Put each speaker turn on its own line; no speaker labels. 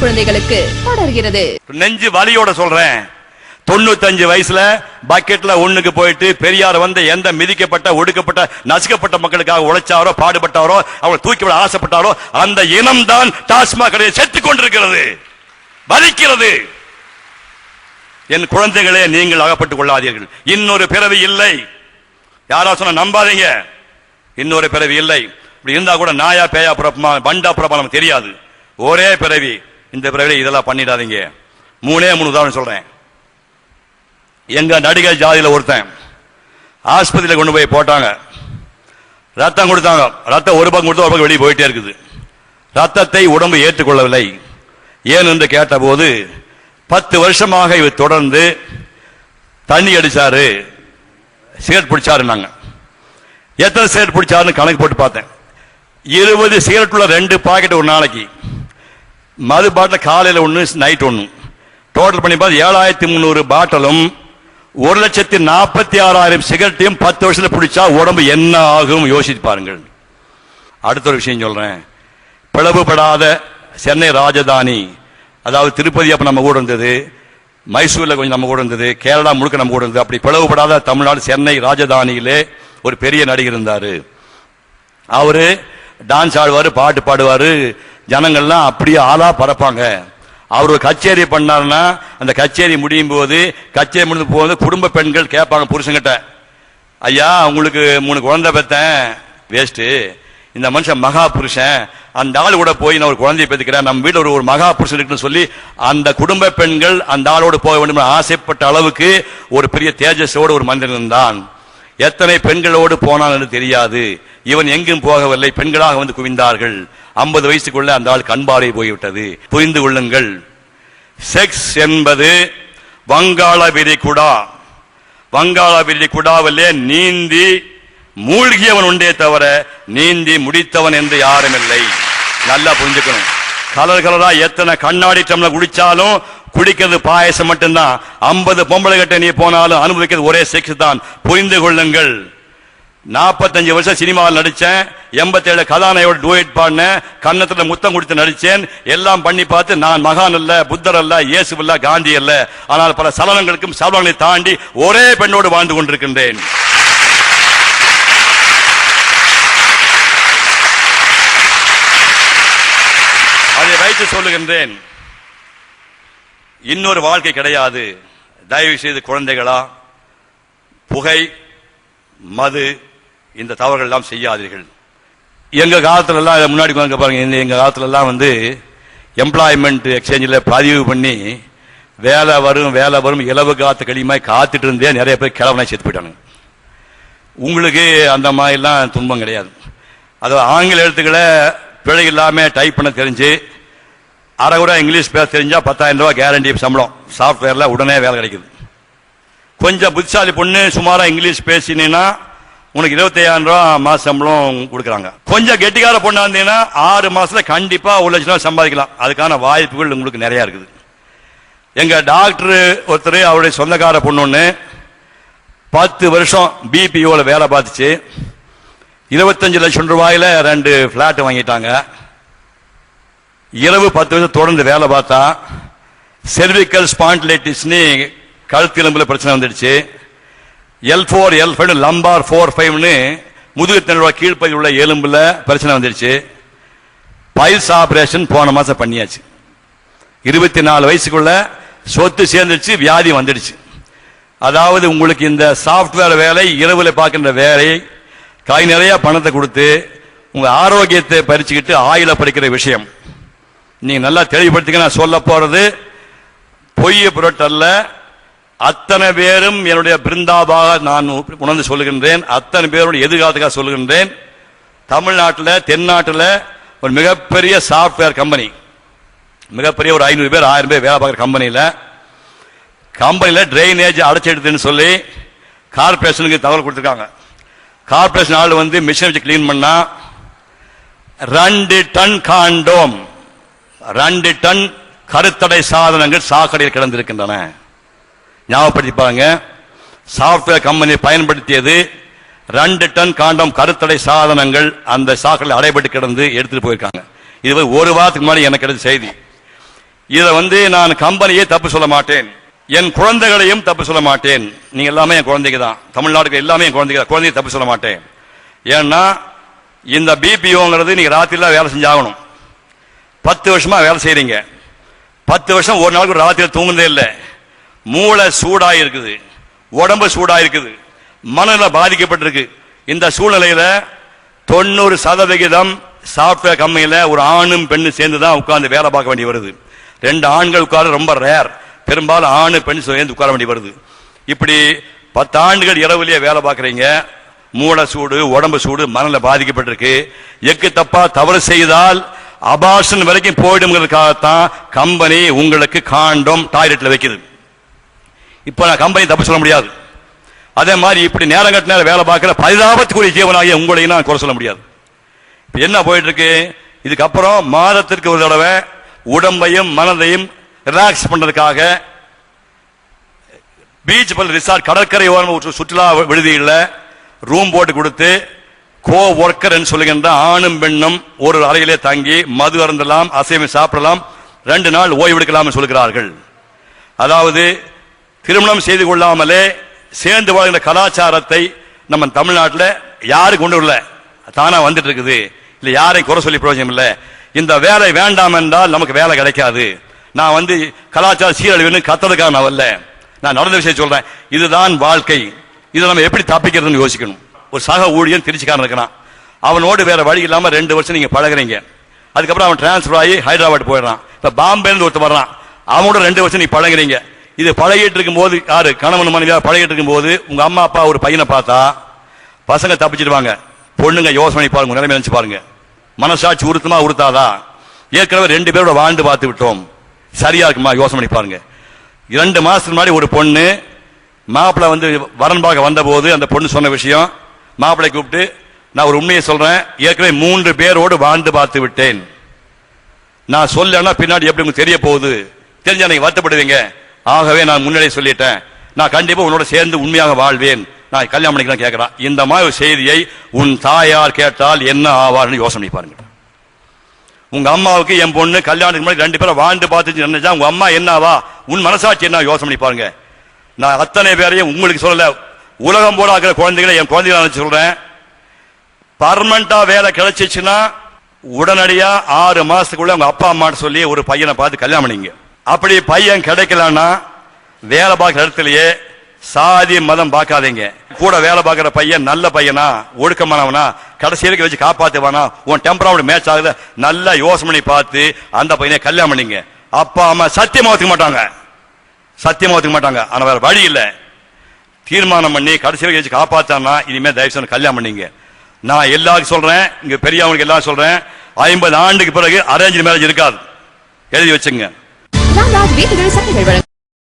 குழந்தைகளுக்கு தொடர்கிறது.
நெஞ்சு வலியோட சொல்றேன், 95 வயசுல பக்கெட்ல ஒண்ணுக்கு போயிட்டு பெரியார் வந்து எந்த மிதிக்கப்பட்ட ஒடுக்கப்பட்ட நசுக்கப்பட்ட மக்களுக்காக உழைச்சாரோ பாடுபட்டாரோ அவங்க தூக்கி விட ஆசைப்பட்டாரோ அந்த இனம் தான் டாஸ்மாக் கடையை செத்துக் கொண்டிருக்கிறது, வலிக்கிறது. என் குழந்தைகளே, நீங்கள் அகப்பட்டுக் கொள்ளாதீர்கள். இன்னொரு பிறவி இல்லை. யாரா சொன்ன நம்பாதீங்க, இன்னொரு பிறவி இல்லை. இப்படி இருந்தா கூட நாயா பேயா பிறப்புமா பண்டா பிறப்பா நமக்கு தெரியாது. ஒரே பிறவி. இந்த பிறவி இதெல்லாம் பண்ணிடாதீங்க. 3 உதாரணம் சொல்றேன். எங்க நடிகர் ஜாதியில ஒருத்தன் ஆஸ்பத்திரியில கொண்டு போய் போட்டாங்க, ரத்தம் கொடுத்தாங்க. ரத்தம் ஒரு பக்கம் கொடுத்து ஒரு பக்கம் வெளியே போயிட்டே இருக்குது. ரத்தத்தை உடம்பு ஏற்றுக்கொள்ளவில்லை. ஏன் என்று கேட்ட போது 10 வருஷமாக இவர் தொடர்ந்து தண்ணி அடிச்சாரு, சிகரெட் பிடிச்சாரு. நாங்க எத்தனை சிகரெட் பிடிச்சாருன்னு கணக்கு போட்டு பார்த்தேன். 20 சிகரெட் உள்ள 2 பாக்கெட் ஒரு நாளைக்கு, மது பாட்டில் காலையில் 1 நைட் 1, டோட்டல் பண்ணி பார்த்து 7300 பாட்டிலும் 1,46,000 சிகரெட்டையும் 10 வருஷத்துல பிடிச்சா உடம்பு என்ன ஆகும் யோசித்து பாருங்கள். அடுத்த ஒரு விஷயம் சொல்றேன். பிளவுபடாத சென்னை ராஜதானி, அதாவது திருப்பதி அப்ப நம்ம கூட இருந்தது, மைசூர்ல கொஞ்சம் நம்ம கூட இருந்தது, கேரளா முழுக்க நம்ம கூட இருந்தது. அப்படி பிளவுபடாத தமிழ்நாடு சென்னை ராஜதானியிலே ஒரு பெரிய நடிகர் இருந்தாரு. அவரு டான்ஸ் ஆடுவாரு, பாட்டு பாடுவாரு, ஜனங்கள்லாம் அப்படியே ஆளா பறப்பாங்க. அவர் ஒரு கச்சேரி பண்ணாருன்னா அந்த கச்சேரி முடியும் போது, கச்சேரி முடிந்து போது குடும்ப பெண்கள் கேட்பாங்க புருஷங்கிட்ட, ஐயா உங்களுக்கு 3 குழந்தை பெத்தேன், வேஸ்ட், இந்த மனுஷன் மகா புருஷன், அந்த ஆள் கூட போய் நான் ஒரு குழந்தையை பெற்றுக்கிறேன், நம்ம வீட்டில் ஒரு மகா புருஷன் இருக்குன்னு சொல்லி அந்த குடும்ப பெண்கள் அந்த ஆளோடு போக வேண்டும் ஆசைப்பட்ட அளவுக்கு ஒரு பெரிய தேஜஸோடு ஒரு மனிதன் இருந்தான். எத்தனை பெண்களோடு போனான் என்று தெரியாது. இவன் எங்கும் போகவில்லை, பெண்களாக வந்து குவிந்தார்கள். 50 வயசுக்குள்ள அந்த ஆள் கண்பாறை போய்விட்டது. புரிந்து கொள்ளுங்கள், செக்ஸ் என்பது வங்காள விரிகுடா. வங்காள விரிகுடாவிலே நீந்தி மூழ்கியவன் உண்டே தவிர நீந்தி முடித்தவன் என்று யாரும் இல்லை. நல்லா புரிஞ்சுக்கணும். கலர் கலரா எத்தனை கண்ணாடி டம்ளர் குடிச்சாலும் குடிக்கிறது பாயசம் மட்டும்தான். 50 பொம்பளை கிட்ட நீ போனாலும் அனுபவிக்கிறது ஒரே செக்ஸ் தான். புரிந்து கொள்ளுங்கள். 45 வருஷம் சினிமாவில் நடிச்சேன், 87 கதாநாயகோட டூயட் பாடினேன், கன்னத்துல முத்தம் கொடுத்து நடிச்சேன், எல்லாம் பண்ணி பார்த்து நான் மகான் அல்ல, புத்தர் அல்ல, இயேசு அல்ல, காந்தி அல்ல, ஆனால் பல சலனங்களுக்கும் சலனங்களை தாண்டி ஒரே பெண்ணோடு வாழ்ந்து கொண்டிருக்கின்றேன். அதை வைத்து சொல்லுகின்றேன், இன்னொரு வாழ்க்கை கிடையாது. தயவு செய்து குழந்தைகளா, புகை, மது, இந்த தவறுகள் எல்லாம் செய்யாதீர்கள். எங்க காலத்துல எல்லாம் முன்னாடி பாருங்க, எங்க காலத்துல எல்லாம் வந்து எம்ப்ளாய்மெண்ட் எக்ஸ்சேஞ்சில் பதிவு பண்ணி வேலை வரும் இலவு காத்து கழிமாய் காத்துட்டு இருந்தே நிறைய பேர் கிளவனை செத்து போயிட்டாங்க. உங்களுக்கு அந்த மாதிரிலாம் துன்பம் கிடையாது. அது ஆங்கில எழுத்துக்களை பிழை இல்லாம டைப் பண்ண தெரிஞ்சு, அரைகுறை இங்கிலீஷ் பேச தெரிஞ்சா 10,000 ரூபாய் கேரண்டி சம்பளம், சாப்ட்வேர்ல உடனே வேலை கிடைக்குது. கொஞ்சம் புத்திசாலி பொண்ணு சுமாரா இங்கிலீஷ் பேசினீங்கன்னா உனக்கு 25,000 ரூபாய் மாச சம்பளம் கொடுக்குறாங்க. கொஞ்சம் கெட்டிக்கார பொண்ணா இருந்தீங்கன்னா 6 மாசத்துல கண்டிப்பா 1 லட்சம் ரூபாய் சம்பாதிக்கலாம். அதுக்கான வாய்ப்புகள் உங்களுக்கு நிறைய இருக்குது. எங்க டாக்டர் ஒருத்தர், அவருடைய சொந்தக்கார பொண்ணு ஒண்ணு 10 வருஷம் பிபிஓல வேலை பார்த்துச்சு. 25 லட்சம் ரூபாயில 2 பிளாட் வாங்கிட்டாங்க. இரவு 10 வருஷம் தொடர்ந்து வேலை பார்த்தா செர்விக்கல் ஸ்பாண்டிலைட்டிஸ்னு கழுத்தெலும்புல பிரச்சனை வந்துடுச்சு. L4 L5 லம்பார் 4-5ன்னு முதுகுத்தண்டோட கீழ்ப்பகுதி உள்ள எலும்புல பிரச்சனை வந்துடுச்சு. பைல்ஸ் ஆபரேஷன் போன மாசம் பண்ணியாச்சு. 24 வயசுக்குள்ள சொத்து சேர்ந்துச்சு, வியாதி வந்துடுச்சு. அதாவது உங்களுக்கு இந்த சாப்ட்வேர் வேலை, இரவுல பார்க்கின்ற வேலை, கை நிறைய பணத்தை கொடுத்து உங்க ஆரோக்கியத்தை பறிச்சுக்கிட்டு ஆயில படிக்கிற விஷயம் நீங்க நல்லா தெளிவுபடுத்திக்க. நான் சொல்ல போறது பொய்ய புரட்டல்ல. அத்தனை பேரும் என்னுடைய பிருந்தாவாக நான் உணர்ந்து சொல்லுகின்றேன். அத்தனை பேருடைய எதிர்காலத்துக்காக சொல்லுகின்றேன். தமிழ்நாட்டில், தென்னாட்டில் ஒரு மிகப்பெரிய சாப்ட்வேர் கம்பெனி, மிகப்பெரிய ஒரு 500 பேர் 1000 பேர் வேலை பார்க்குற கம்பெனியில் ட்ரைனேஜ் அடைச்செடுத்துன்னு சொல்லி கார்பரேஷனுக்கு தகவல் கொடுத்துருக்காங்க. கார்பரேஷன் ஆள் வந்து மிஷின் வச்சு கிளீன் பண்ணா 2 டன் காண்டோம், 2 டன் கருத்தடை சாதனங்கள் சாக்கடையில் கிடந்திருக்கின்றன. ஞாபகப்படுத்தி பாருங்க. சாப்ட்வேர் கம்பெனி பயன்படுத்தியது 2 டன் காண்டம் கருத்தடை சாதனங்கள் அந்த சாக்கடையில் அடைபட்டு கிடந்து எடுத்துட்டு போயிருக்காங்க. இது 1 வாரத்துக்கு முன்னாடி எனக்கு கிடைச்ச செய்தி. இதை நான் கம்பெனியே தப்பு சொல்ல மாட்டேன், என் குழந்தைகளையும் தப்பு சொல்ல மாட்டேன். நீங்க எல்லாமே என் குழந்தைங்க தான், தமிழ்நாட்டுக்கு எல்லாமே என் குழந்தைய தப்பு சொல்ல மாட்டேன். ஏன்னா இந்த பிபிஓங்கிறது நீங்க ராத்திரில வேலை செஞ்சாகணும். 10 வருஷமா வேலை செய்றீங்க, 10 வருஷம் ஒரு நாளுக்கு ஒரு ராத்திரியில் தூங்குனதே இல்லை. மூளை சூடாய் இருக்குது, உடம்பு சூடாய் இருக்குது, மனநிலை பாதிக்கப்பட்டிருக்கு. இந்த சூழ்நிலையில 90% சாப்ட்வேர் கம்பெனியில ஒரு ஆணும் பெண்ணும் சேர்ந்து தான் உட்கார்ந்து வேலை பார்க்க வேண்டி வருது. 2 ஆண்கள் உட்கார்ந்து ரொம்ப ரேர், பெரும்பாலும் ஆணு பெண் சேர்ந்து உட்கார வேண்டி வருது. இப்படி 10 ஆண்டுகள் இரவுலயே வேலை பார்க்கறீங்க, மூளை சூடு, உடம்பு சூடு, மனநிலை பாதிக்கப்பட்டிருக்கு. எக்கு தப்பா தவறு செய்தால் அபார்ஷன் வரைக்கும் போயிடுங்கிறதுக்காகத்தான் கம்பெனி உங்களுக்கு காண்டம் டாய்லெட்ல வைக்குது. இப்ப நான் கம்பெனி தப்பு சொல்ல முடியாது. அதே மாதிரி இப்படி நேரம் கட்ட நேரம் வேலை பார்க்கிற பரிதாபத்துக்குரிய ஜீவனாகிய உங்களையும் நான் குறை சொல்ல முடியாது. என்ன போயிட்டு இருக்கு, இதுக்கப்புறம் மாதத்திற்கு ஒரு தடவை உடம்பையும் மனதையும் ரிலாக்ஸ் பண்றதுக்காக பீச் பல் ரிசார்ட் கடற்கரை ஓரம் சுற்றுலா விடுதியில் ரூம் போட்டு கொடுத்து கோ ஒர்க்கர் சொல்லுகின்ற ஆணும் பெண்ணும் ஒரு அறையிலே தங்கி மது அருந்தலாம், அசைவம் சாப்பிடலாம், 2 நாள் ஓய்வெடுக்கலாம் சொல்கிறார்கள். அதாவது திருமணம் செய்து கொள்ளாமலே சேர்ந்து வாழ்கிற கலாச்சாரத்தை நம்ம தமிழ்நாட்டில் யாரும் கொண்டு வரல, தானா வந்துட்டு இருக்குது. இல்ல யாரையும் குறை சொல்லி பிரயோஜனம் இல்லை. இந்த வேலை வேண்டாம் என்றால் நமக்கு வேலை கிடைக்காது. நான் கலாச்சார சீரழிவுன்னு கத்துறதுக்காக நான் வரல, நான் நடந்த விஷயம் சொல்றேன். இதுதான் வாழ்க்கை, இதை நம்ம எப்படி தப்பிக்கிறதுன்னு யோசிக்கணும். ஒரு சக ஊழியன் திருச்சிக்காரன் இருக்கிறான், அவனோடு வேற வழி இல்லாம 2 வருஷம் நீங்க பழகுறீங்க. அதுக்கப்புறம் அவன் டிரான்ஸ்பர் ஆகி ஹைதராபாத் போயிடுறான். இப்ப பாம்பேல ஒருத்தர் வர்றான், அவனோட 2 வருஷம் நீ பழகுறீங்க. இது பழகிட்டு இருக்கும் போது யாரு கணவன் மனைவியா பழகிட்டு இருக்கும் போது உங்க அம்மா அப்பா ஒரு பையனை பார்த்தா பசங்க தப்பிச்சிடுவாங்க. பொண்ணுங்க யோசனை பண்ணி பாருங்க, நிலைமை நினைச்சு பாருங்க. மனசாட்சி உறுத்துமா உறுத்தாதா? ஏற்கனவே 2 பேரோட வாழ்ந்து பார்த்து விட்டோம், சரியா இருக்குமா? யோசனை பண்ணி பாருங்க. 2 மாசத்துக்கு முன்னாடி ஒரு பொண்ணு மாப்பிள்ளை வரன் பார்க்க வந்த போது அந்த பொண்ணு சொன்ன விஷயம், மாப்பிள்ளை கூப்பிட்டு நான் ஒரு உண்மையை சொல்றேன், ஏற்கனவே 3 பேரோடு வாழ்ந்து பார்த்து விட்டேன், நான் சொல்லனா பின்னாடி எப்படி உங்களுக்கு தெரிய போகுது, தெரிஞ்சா நீங்க வருத்தப்படுவீங்க, ஆகவே நான் முன்னாடியே சொல்லிட்டேன், நான் கண்டிப்பா உன்னோட சேர்ந்து உண்மையாக வாழ்வேன், நான் கல்யாணம் பண்ணிக்கலாம் கேட்கிறான். இந்த மாதிரி ஒரு செய்தியை உன் தாயார் கேட்டால் என்ன ஆவார்னு யோசனை பாருங்க. உங்க அம்மாவுக்கு என் பொண்ணு கல்யாணத்துக்கு முன்னாடி 2 பேரை வாழ்ந்து பார்த்து நினைச்சா உங்க அம்மா என்னவா, உன் மனசாட்சி என்ன யோசனை பண்ணி பாருங்க. நான் அத்தனை பேரையும் உங்களுக்கு சொல்லல, உலகம் போல ஆகிற குழந்தைகளை என் குழந்தைகளை நினைச்சு சொல்றேன். பர்மனண்டா வேலை கிடைச்சிச்சுன்னா உடனடியா 6 மாசத்துக்குள்ள உங்க அப்பா அம்மா சொல்லி ஒரு பையனை பார்த்து கல்யாணம் பண்ணிங்க. அப்படி பையன் கிடைக்கலன்னா வேலை பார்க்கிற இடத்துலயே சாதி மதம் பார்க்காதீங்க. கூட வேலை பார்க்கிற பையன் நல்ல பையனா, ஒழுக்கமானவனா, கடைசியில வச்சு காப்பாத்துவானா, உன் டெம்பராமெண்ட் மேட்ச் ஆகுது, நல்லா யோசனை பண்ணி பார்த்து அந்த பையனை கல்யாணம் பண்ணிங்க. அப்பா அம்மா சத்தியமா ஒத்துக்க மாட்டாங்க, சத்தியமா ஒத்துக்க மாட்டாங்க. ஆனா வேற வழி இல்லை, தீர்மானம் பண்ணி கடைசியில வச்சு காப்பாத்தானா இனிமே தயவு செய்து கல்யாணம் பண்ணீங்க. நான் எல்லாருக்கும் சொல்றேன், இங்க பெரியவங்களுக்கு எல்லாம் சொல்றேன், 50 ஆண்டுக்கு பிறகு அரேஞ்ச் மேரேஜ் இருக்காது, எழுதி வச்சுங்க.
வீட்டுகள் சட்டைகள்